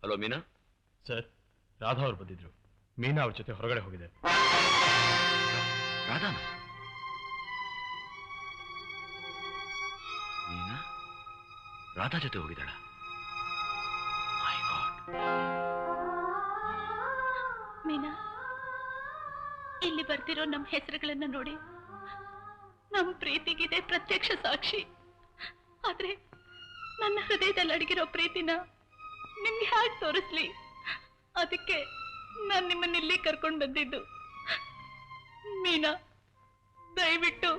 Hello ಮೀನಾ sir, Radha ಅವ್ರು ಬಂದಿದ್ರು. ಮೀನಾ ಅವ್ರ ಜೊತೆ ಹೊರಗಡೆ ಹೋಗಿದೆ. ರಾಧಾ? ಮೀನಾ ರಾಧಾ ಜೊತೆ ಹೋಗಿದ್ದಾಳ? ಮೈ ಗಾಡ್. ಮೀನಾ, ಇಲ್ಲಿ ಬರ್ತಿರೋ ನಮ್ಮ ಹೆಸರುಗಳನ್ನ ನೋಡಿ ನಮ್ಮ ಪ್ರೀತಿಗಿದೆ ಪ್ರತ್ಯಕ್ಷ ಸಾಕ್ಷಿ. ಆದ್ರೆ ನನ್ನ ಹೃದಯದಲ್ಲಿ ಅಡಗಿರೋ ಪ್ರೀತಿನ ನಿಮ್ಗೆ ಹೇಗೆ ತೋರಿಸ್ಲಿ? ಅದಕ್ಕೆ ನಾನು ನಿಮ್ಮನ್ನಿಲ್ಲಿ ಕರ್ಕೊಂಡು ಬಂದಿದ್ದು. ಮೀನಾ, ದಯವಿಟ್ಟು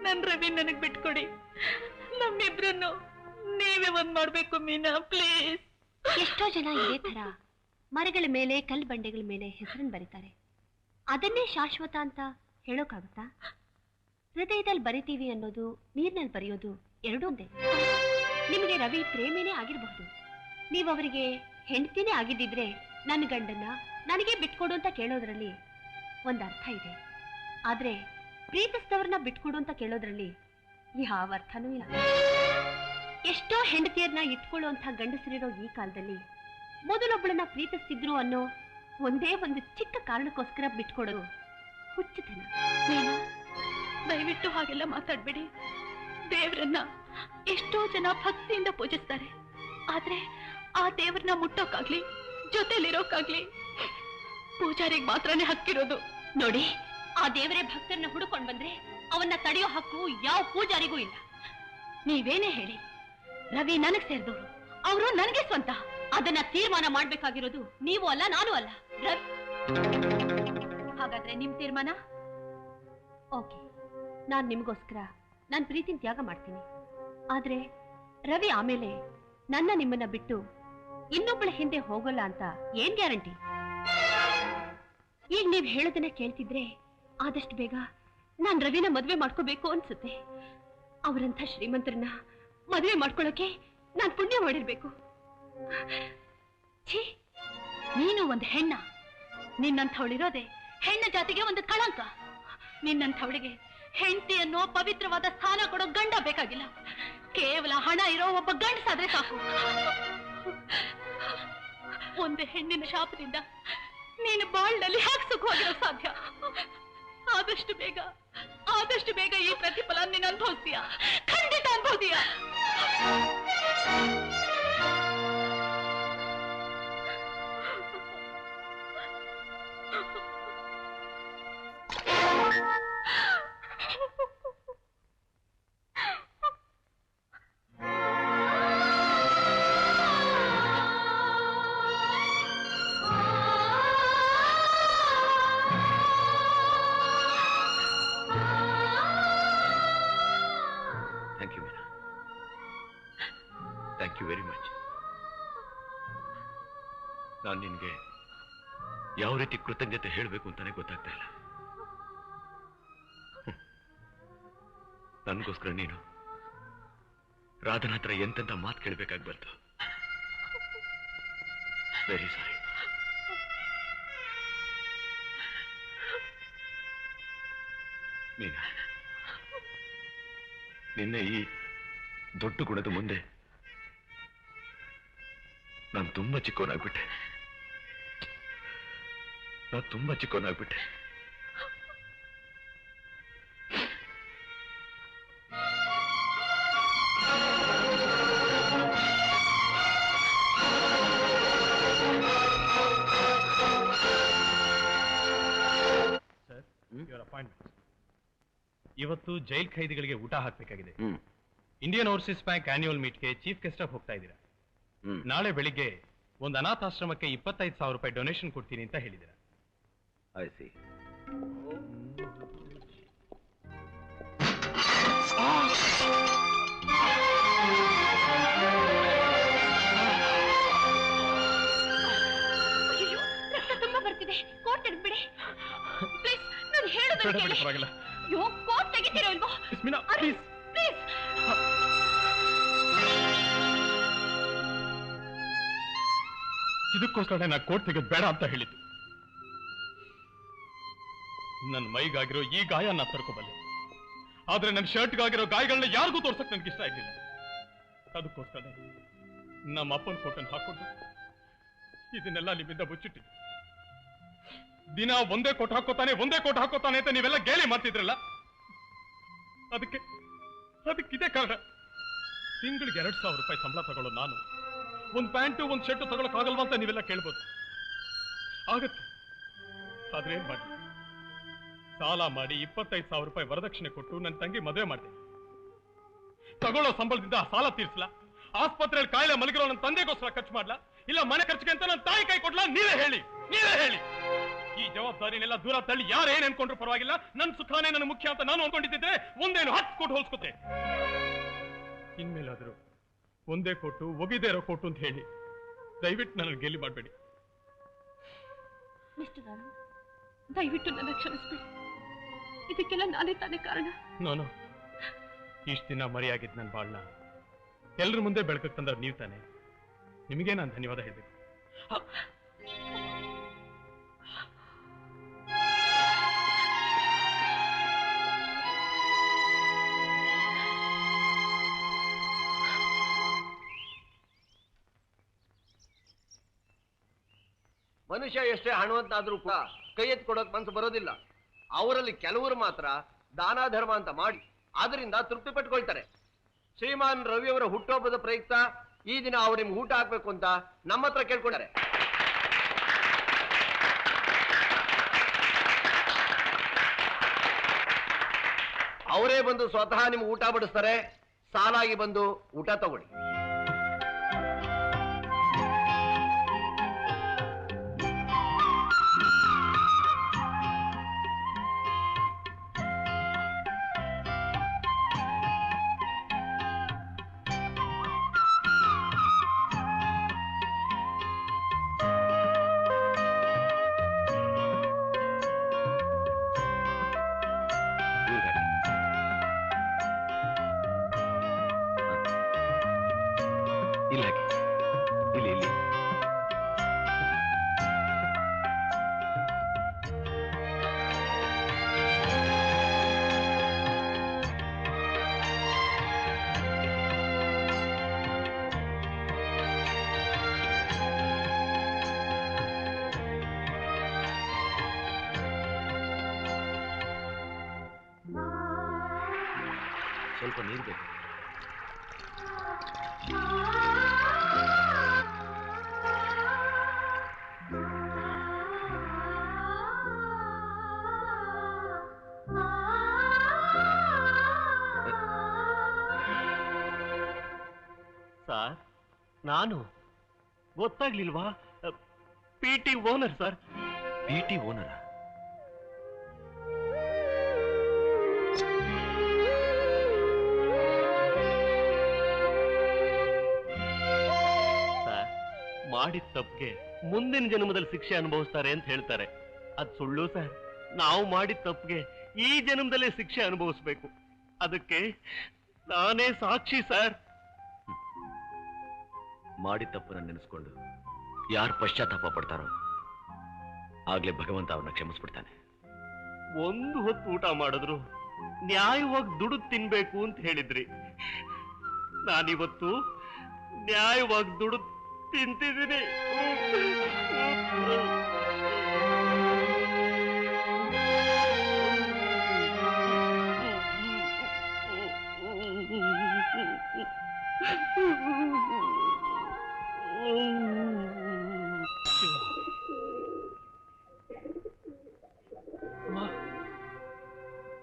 ನನ್ನ ರವಿ ನನಗ್ ಬಿಟ್ಕೊಡಿ. ನಮ್ಮಿಬ್ರನ್ನು ನೀವೇ ಒಂದ್ ಮಾಡ್ಬೇಕು ಮೀನಾ, ಪ್ಲೀಸ್. ಎಷ್ಟೋ ಜನ ಇದೇ ತರ ಮರಗಳ ಮೇಲೆ ಕಲ್ಲು ಬಂಡೆಗಳ ಮೇಲೆ ಹೆಸರನ್ನು ಬರೀತಾರೆ. ಅದನ್ನೇ ಶಾಶ್ವತ ಅಂತ ಹೇಳೋಕ್ಕಾಗುತ್ತಾ? ಹೃದಯದಲ್ಲಿ ಬರಿತೀವಿ ಅನ್ನೋದು ನೀರಿನಲ್ಲಿ ಬರೆಯೋದು ಎರಡೂ ಒಂದೇ. ನಿಮಗೆ ರವಿ ಪ್ರೇಮಿನೇ ಆಗಿರಬಹುದು. ನೀವು ಅವರಿಗೆ ಹೆಂಡತಿನೇ ಆಗಿದ್ದಿದ್ರೆ ನನ್ನ ಗಂಡನ್ನ ನನಗೆ ಬಿಟ್ಕೊಡು ಅಂತ ಕೇಳೋದ್ರಲ್ಲಿ ಒಂದು ಅರ್ಥ ಇದೆ. ಆದ್ರೆ ಪ್ರೀತಿಸಿದವ್ರನ್ನ ಬಿಟ್ಕೊಡು ಅಂತ ಕೇಳೋದ್ರಲ್ಲಿ ಯಾವ ಅರ್ಥನೂ ಇಲ್ಲ. ಎಷ್ಟೋ ಹೆಂಡತಿಯರನ್ನ ಇಟ್ಕೊಳ್ಳುವಂಥ ಗಂಡಸರಿರೋ ಈ ಕಾಲದಲ್ಲಿ ಮೊದಲೊಬ್ಬಳನ್ನ ಪ್ರೀತಿಸ್ತಿದ್ರು ಅನ್ನೋ ಒಂದೇ ಒಂದು ಚಿಕ್ಕ ಕಾರಣಕ್ಕೋಸ್ಕರ ಬಿಟ್ಕೊಡೋದು ಹುಚ್ಚುತನ. ದಯವಿಟ್ಟು ಹಾಗೆಲ್ಲ ಮಾತಾಡ್ಬೇಡಿ. ದೇವರನ್ನ ಎಷ್ಟೋ ಜನ ಭಕ್ತಿಯಿಂದ ಪೂಜಿಸ್ತಾರೆ. ಆದ್ರೆ ಆ ದೇವರನ್ನ ಮುಟ್ಟೋಕಾಗ್ಲಿ ಜೊತೆಲಿರೋಕಾಗ್ಲಿ ಪೂಜಾರಿಗೆ ಮಾತ್ರನೇ ಹಕ್ಕಿರೋದು. ನೋಡಿ, ಆ ದೇವರೇ ಭಕ್ತರನ್ನ ಹುಡುಕೊಂಡ್ ಬಂದ್ರೆ ಅವನ್ನ ತಡೆಯೋ ಹಕ್ಕು ಯಾವ ಪೂಜಾರಿಗೂ ಇಲ್ಲ. ನೀವೇನೇ ಹೇಳಿ, ರವಿ ನನಗ್ ಸೇರಿದವರು, ಅವರು ನನಗೆ ಸ್ವಂತ. ಅದನ್ನ ತೀರ್ಮಾನ ಮಾಡ್ಬೇಕಾಗಿರೋದು ನೀವು ಅಲ್ಲ, ನಾನು ಅಲ್ಲ. ಹಾಗಾದ್ರೆ ನಿಮ್ ತೀರ್ಮಾನ? ಓಕೆ, ನಾನ್ ನಿಮಗೋಸ್ಕರ ನನ್ನ ಪ್ರೀತಿನ ತ್ಯಾಗ ಮಾಡ್ತೀನಿ. ಆದ್ರೆ ರವಿ ಆಮೇಲೆ ನಿಮ್ಮನ್ನ ಬಿಟ್ಟು ಇನ್ನೊಬ್ಬಳ ಹಿಂದೆ ಹೋಗೋಲ್ಲ ಅಂತ ಏನ್ ಗ್ಯಾರಂಟಿ? ಈಗ ನೀವ್ ಹೇಳೋದನ್ನ ಕೇಳ್ತಿದ್ರೆ ಆದಷ್ಟು ಬೇಗ ನಾನ್ ರವಿನ ಮದ್ವೆ ಮಾಡ್ಕೋಬೇಕು ಅನ್ಸುತ್ತೆ. ಅವರಂಥ ಶ್ರೀಮಂತರನ್ನ ಮದ್ವೆ ಮಾಡ್ಕೊಳ್ಳೋಕೆ ನಾನ್ ಪುಣ್ಯ ಮಾಡಿರ್ಬೇಕು. ಛೀ, ನೀನು ಒಂದು ಹೆಣ್ಣ. ನಿನ್ನಂಥವಳಿರೋದೆ ಹೆಣ್ಣ ಜಾತಿಗೆ ಒಂದು ಕಳಂಕ. ನಿನ್ನಂಥವಳಿಗೆ ಹೆಂಡತಿ ಅನ್ನೋ ಪವಿತ್ರವಾದ ಸ್ಥಾನ ಕೊಡೋ ಗಂಡ ಬೇಕಾಗಿಲ್ಲ. ಕೇವಲ ಹಣ ಇರೋ ಒಬ್ಬ ಗಂಡಸಾದ್ರೆ ಸಾಕು. ಒಂದು ಹೆಣ್ಣಿನ ಶಾಪದಿಂದ ನೀನು ಬಾಳ್ನಲ್ಲಿ ಹೇಗೆ ಸುಖವಾಗಿರೋ ಸಾಧ್ಯ? ಆದಷ್ಟು ಬೇಗ ಈ ಪ್ರತಿಫಲ ನೀನು ಅನುಭವಿಸ್ತೀಯ, ಖಂಡಿತ ಅನುಭವಿಸ್ತೀಯ. Very much. ನಾನು ನಿನ್ಗೆ ಯಾವ ರೀತಿ ಕೃತಜ್ಞತೆ ಹೇಳಬೇಕು ಅಂತಾನೆ ಗೊತ್ತಾಗ್ತಾ ಇಲ್ಲ. ನನಗೋಸ್ಕರ ನೀನು ರಾಧನ ಹತ್ರ ಎಂತೆಂತ ಮಾತು ಕೇಳಬೇಕಾಗಿ ಬಂತು. Very sorry. ಮೀನಾ, ನಿನ್ನೆ ಈ ದೊಡ್ಡ ಗುಣದ ಮುಂದೆ ನಾನು ತುಂಬಾ ಚಿಕ್ಕವನಾಗ್ಬಿಟ್ಟೆ. Sir, your appointment. ಇವತ್ತು ಜೈಲ್ ಖೈದಿಗಳಿಗೆ ಊಟ ಹಾಕಬೇಕಾಗಿದೆ. ಇಂಡಿಯನ್ ಓವರ್ಸೀಸ್ ಬ್ಯಾಂಕ್ ಆನ್ಯುವಲ್ ಮೀಟ್ಗೆ ಚೀಫ್ ಗೆಸ್ಟ್ ಆಗಿ ಹೋಗ್ತಾ ಇದ್ದೀರಾ. ನಾಳೆ ಬೆಳಿಗ್ಗೆ ಒಂದು ಅನಾಥಾಶ್ರಮಕ್ಕೆ 25,000 ರೂಪಾಯಿ ಡೊನೇಷನ್ ಕೊಡ್ತೀನಿ ಅಂತ ಹೇಳಿದ್ದೀರಾ. I C. ತುಂಬಾ ಬರ್ತಿದೆ, ಕೋಟ್ ತೆಗೆದ್ಬಿಡಿ ಪ್ಲೀಸ್. ನಾನು ಹೇಳೋದನ್ನ ಕೇಳಿ. ಅಯ್ಯೋ, ಕೋಟ್ ತೆಗಿತೀರೋ ಇಲ್ವೋ? Please please. ಇದಕ್ಕೋಸ್ಕರ ನಾ ಕೋಟ್ ತೆಗೆದು ಬೇಡ ಅಂತ ಹೇಳಿದ್ದು. ನನ್ನ ಮೈಗಾಗಿರೋ ಈ ಗಾಯ ನಾ ತರ್ಕೋಬಲ್ಲೆ, ಆದ್ರೆ ನನ್ನ ಶರ್ಟ್ಗಾಗಿರೋ ಗಾಯಗಳನ್ನ ಯಾರಿಗೂ ತೋರ್ಸಕ್ ನನ್ಗೆ ಇಷ್ಟ ಆಗಿಲ್ಲ. ಅದಕ್ಕೋಸ್ಕರ ನಮ್ಮ ಅಪ್ಪನ ಕೋಟನ್ನು ಹಾಕೊಂಡು ಇದನ್ನೆಲ್ಲ ನಿಮ್ಮಿಂದ ಮುಚ್ಚಿಟ್ಟಿದ್ದೆ. ದಿನ ಒಂದೇ ಕೋಟ್ ಹಾಕೋತಾನೆ ಅಂತ ನೀವೆಲ್ಲ ಗೇಲಿ ಮಾಡ್ತಿದ್ರಲ್ಲ, ಅದಕ್ಕಿದೆ ಕಾರಣ. ತಿಂಗಳಿಗೆ 2,000 ರೂಪಾಯಿ ಸಂಬಳ ತಗೊಳ್ಳೋ ನಾನು ಒಂದು ಪ್ಯಾಂಟು ಒಂದು ಶರ್ಟು ತಗೊಳಕ್ಕಾಗಲ್ವಾ ಅಂತ ನೀವೆಲ್ಲ ಕೇಳ್ಬೋದು. ಆಗತ್ತೆ, ಆದ್ರೆ ಏನ್ ಮಾಡಿ, ಸಾಲ ಮಾಡಿ 25,000 ರೂಪಾಯಿ ವರದಕ್ಷಿಣೆ ಕೊಟ್ಟು ನನ್ನ ತಂಗಿ ಮದುವೆ ಮಾಡಿದೆ. ತಗೊಳ್ಳೋ ಸಂಬಳದಿಂದ ಸಾಲ ತೀರ್ಸ್ಲಾ? ಆಸ್ಪತ್ರೆಯಲ್ಲಿ ಕಾಯಿಲೆ ಮಲಗಿರೋ ನನ್ನ ತಂದೆಗೋಸ್ಕರ ಖರ್ಚು ಮಾಡ್ಲಾ? ಇಲ್ಲ ಮನೆ ಖರ್ಚಿಗೆ ಅಂತ ನನ್ನ ತಾಯಿ ಕೈ ಕೊಡ್ಲಾ? ನೀವೇ ಹೇಳಿ. ಈ ಜವಾಬ್ದಾರಿನೆಲ್ಲ ದೂರ ತಳ್ಳಿ ಯಾರೇನ್ ಅನ್ಕೊಂಡ್ರು ಪರವಾಗಿಲ್ಲ, ನನ್ನ ಸುಖಾನೇ ನನ್ನ ಮುಖ್ಯ ಅಂತ ನಾನು ಅನ್ಕೊಂಡಿದ್ದೆ. ಒಂದೇನು 10 ಕೋಟಿ ಹೋಲ್ಸ್ಕೊತೆ. ಇನ್ಮೇಲಾದರೂ ಒಂದೇ ಕೊಟ್ಟು ಒಗಿದೇ ಇರೋ ಕೊಟ್ಟು ಅಂತ ಹೇಳಿ ದಯವಿಟ್ಟು ನನ್ನ ಗೇಲಿ ಮಾಡಬೇಡಿ. ಮಿಸ್ಟರ್ ಅರುಣ್, ದಯವಿಟ್ಟು ನನ್ನ ಕ್ಷಮಿಸ್ಬೇಡಿ. ಇದಕ್ಕೆಲ್ಲ ನಾನೇ ತಾನೇ ಕಾರಣ. ನಾನು ಇಷ್ಟು ದಿನ ಮರೆಯಾಗಿದ್ದು ನನ್ನ ಬಾಳ್ನ ಎಲ್ಲರ ಮುಂದೆ ಬೆಳಕಕ್ಕೆ ತಂದವ್ರು ನೀವು ತಾನೆ. ನಿಮಗೆ ನಾನು ಧನ್ಯವಾದ ಹೇಳ್ಬೇಕು. ಮನುಷ್ಯ ಎಷ್ಟೇ ಹಣವಂತಾದ್ರೂ ಕೂಡ ಕೈ ಎತ್ತಿ ಕೊಡೋಕ್ ಮನಸ್ಸು ಬರೋದಿಲ್ಲ. ಅವರಲ್ಲಿ ಕೆಲವರು ಮಾತ್ರ ದಾನ ಧರ್ಮ ಅಂತ ಮಾಡಿ ಅದರಿಂದ ತೃಪ್ತಿ ಪಟ್ಕೊಳ್ತಾರೆ. ಶ್ರೀಮಾನ್ ರವಿಯವರ ಹುಟ್ಟುಹಬ್ಬದ ಪ್ರಯುಕ್ತ ಈ ದಿನ ಅವ್ರು ನಿಮ್ಗೆ ಊಟ ಹಾಕ್ಬೇಕು ಅಂತ ನಮ್ಮ ಹತ್ರ ಕೇಳ್ಕೊಂಡಾರೆ. ಅವರೇ ಬಂದು ಸ್ವತಃ ನಿಮ್ಗೆ ಊಟ ಬಡಿಸ್ತಾರೆ. ಸಾಲಾಗಿ ಬಂದು ಊಟ ತಗೊಳ್ಳಿ. ಸ್ವಲ್ಪ ನೀರು ಬೇಕು. ಸರ್, ನಾನು ಗೊತ್ತಾಗ್ಲಿಲ್ವಾ? PT owner sir. PT ಓನರ? ಮಾಡಿದ ತಪ್ಪಿಗೆ ಮುಂದಿನ ಜನ್ಮದಲ್ಲಿ ಶಿಕ್ಷೆ ಅನುಭವಿಸ್ತಾರೆ ಅಂತ ಹೇಳ್ತಾರೆ. ಅದ್ ಸುಳ್ಳು ಸರ್. ನಾವು ಮಾಡಿದ ತಪ್ಪಿಗೆ ಈ ಜನ್ಮದಲ್ಲೇ ಶಿಕ್ಷೆ ಅನುಭವಿಸ್ಬೇಕು. ಅದಕ್ಕೆ ನಾನೇ ಸಾಕ್ಷಿ ಸರ್. ಮಾಡಿದ ತಪ್ಪನ್ನ ನೆನೆಸ್ಕೊಂಡು ಯಾರು ಪಶ್ಚಾತ್ತಾಪ ಪಡ್ತಾರೋ ಆಗ್ಲೇ ಭಗವಂತ ಅವ್ರನ್ನ ಕ್ಷಮಿಸ್ಬಿಡ್ತಾನೆ. ಒಂದು ಹೊತ್ತು ಊಟ ಮಾಡಿದ್ರು ನ್ಯಾಯವಾಗಿ ದುಡಿದು ತಿನ್ಬೇಕು ಅಂತ ಹೇಳಿದ್ರಿ. ನಾನಿವತ್ತು ನ್ಯಾಯವಾಗಿ ದುಡಿದು ತಿಂತಿದ್ದೀನಿ.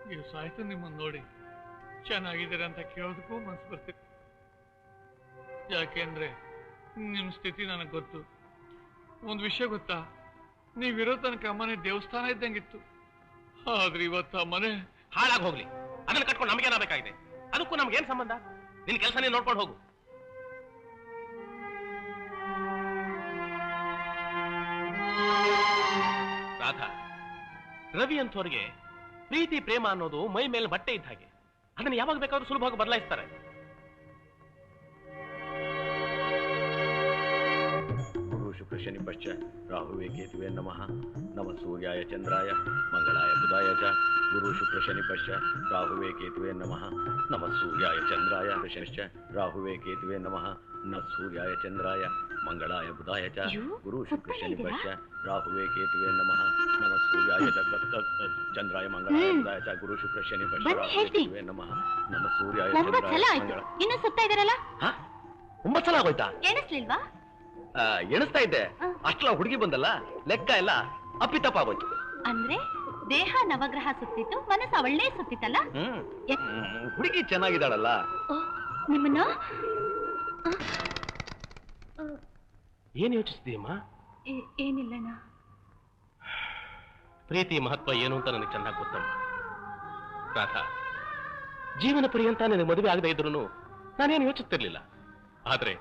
ನೀವು ಸಾಯ್ತು ನಿಮ್ಮನ್ನು ನೋಡಿ ಚೆನ್ನಾಗಿದ್ದೀರ ಅಂತ ಕೇಳೋದಕ್ಕೂ ಮನಸ್ಸು ಬರ್ತಿತ್ತು. ಯಾಕೆಂದ್ರೆ ನಿಮ್ಮ ಸ್ಥಿತಿ ನನಗೆ ಗೊತ್ತು. ಒಂದು ವಿಷಯ ಗೊತ್ತಾ, ನೀವಿರೋ ತನಕ ಮನೆ ದೇವಸ್ಥಾನ ಇದ್ದಂಗಿತ್ತು. ಆದ್ರೆ ಇವತ್ತು ಆ ಮನೆ ಹಾಳಾಗಿ ಹೋಗ್ಲಿ. ಅದನ್ನ ಕಟ್ಕೊಂಡು ನಮಗೇನಾಗಬೇಕಾಗಿದೆ? ಅದಕ್ಕೂ ನಮ್ಗೇನ್ ಸಂಬಂಧ? ನಿನ್ ಕೆಲಸ ನೀನು ನೋಡ್ಕೊಂಡು ಹೋಗು. ರಾಧಾ, ರವಿ ಅಂತವ್ರಿಗೆ ಪ್ರೀತಿ ಪ್ರೇಮ ಅನ್ನೋದು ಮೈ ಮೇಲೆ ಬಟ್ಟೆ ಇದ್ದ ಹಾಗೆ. ಅದನ್ನ ಯಾವಾಗ ಬೇಕಾದ್ರೂ ಸುಲಭವಾಗಿ ಬದಲಾಯಿಸ್ತಾರೆ. ಶುಕ್ರ ಶನಿ ಪಶ್ಚ ರಾಹುವೇ ಕೇತುವೆ ನಮಃ. ನಮಃ ಸೂರ್ಯಾಯ ಚಂದ್ರಾಯ ಮಂಗಳಾಯ ಬುಧಾಯ ಚ ಗುರು ಶುಕ್ರ ಶನಿ ಪಶ್ಚ ರಾಹುವೇ ಕೇತುವೆ ನಮಃ ನಮಃ ಸೂರ್ಯಾಯ ಚಂದ್ರಾಯ ಶನಿಶ್ಚ ರಾಹುವೇ ಕೇತುವೆ ನಮಃ ನ ಸೂರ್ಯಾಯ ಚಂದ್ರಾಯ ಮಂಗಳಾಯ ಬುಧಾಯ ಚ ಗುರು ಶುಕ್ರ ಶನಿ ಪಶ್ಚ ರಾಹುವೇ ಕೇತುವೆ ನಮಃ ನಮಃ ಸೂರ್ಯಾಯ ಚಂದ್ರಾಯ ಮಂಗಳಾಯ ಬುಧಾಯ ಚ ಗುರು ಶುಕ್ರ ಶನಿ ಪಶ್ಚ ರಾಹುವೇ ಕೇತುವೆ ನಮಃ ನಮಃ ಸೂರ್ಯಾಯ ಚಂದ್ರಾಯ ಇನ್ನು ಸುತ್ತಾ ಇದಾರಲ್ಲ 9 ಸಲ ಆಗೋಯ್ತಾ? ಎಣಿಸ್ಲಿಲ್ವಾ? ಎಣಿಸ್ತಾ ಇದ್ದೆ, ಅಷ್ಟಲ ಹುಡುಗಿ ಬಂದಲ್ಲ, ಲೆಕ್ಕ ಎಲ್ಲ ಅಪ್ಪಿತಪ್ಪಾಗೋಯ್ತು. ಅಂದ್ರೆ ದೇಹ ನವಗ್ರಹ ಸುತ್ತಿತ್ತು, ಮನಸ್ಸು ಅವಳೇ ಸುತ್ತಿತ್ತಲ್ಲ? ಹುಡುಗಿ ಚೆನ್ನಾಗಿದ್ದಾಳಲ್ಲ. ನಿಮ್ಮನ್ನ ಏನ್ ಯೋಚಿಸ್ತೀಯಮ್ಮ? ಏನಿಲ್ಲಣ್ಣ. ಪ್ರೀತಿ ಮಹತ್ವ ಏನು ಅಂತ ನನಗೆ ಚೆನ್ನಾಗಿ ಗೊತ್ತಮ್ಮ. ರಾಧಾ, ಜೀವನ ಪರ್ಯಂತ ನನಗೆ ಮದುವೆ ಆಗದೆ ಇದ್ರು ನಾನೇನು ಯೋಚಿಸ್ತಿರ್ಲಿಲ್ಲ. ಆದ್ರೆ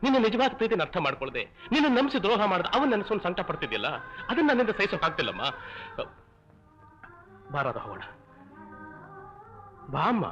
ನಿನ್ನ ನಿಜವಾದ ಪ್ರೀತಿನ ಅರ್ಥ ಮಾಡ್ಕೊಳ್ದೆ ನಿನ್ನ ನಂಬಿಸಿ ದ್ರೋಹ ಮಾಡಿದ ಅವನ್ ನೆನೆಸ್ಕೊಂಡು ಸಂಕಟ ಪಡ್ತಿದ್ಯಲ್ಲ, ಅದನ್ನ ನನ್ನಿಂದ ಸಹಿಸೋಕಾಗ್ತಿಲ್ಲಮ್ಮ. ಬಾರದ ಹೋಗೋಣ ಬಾ ಅಮ್ಮ.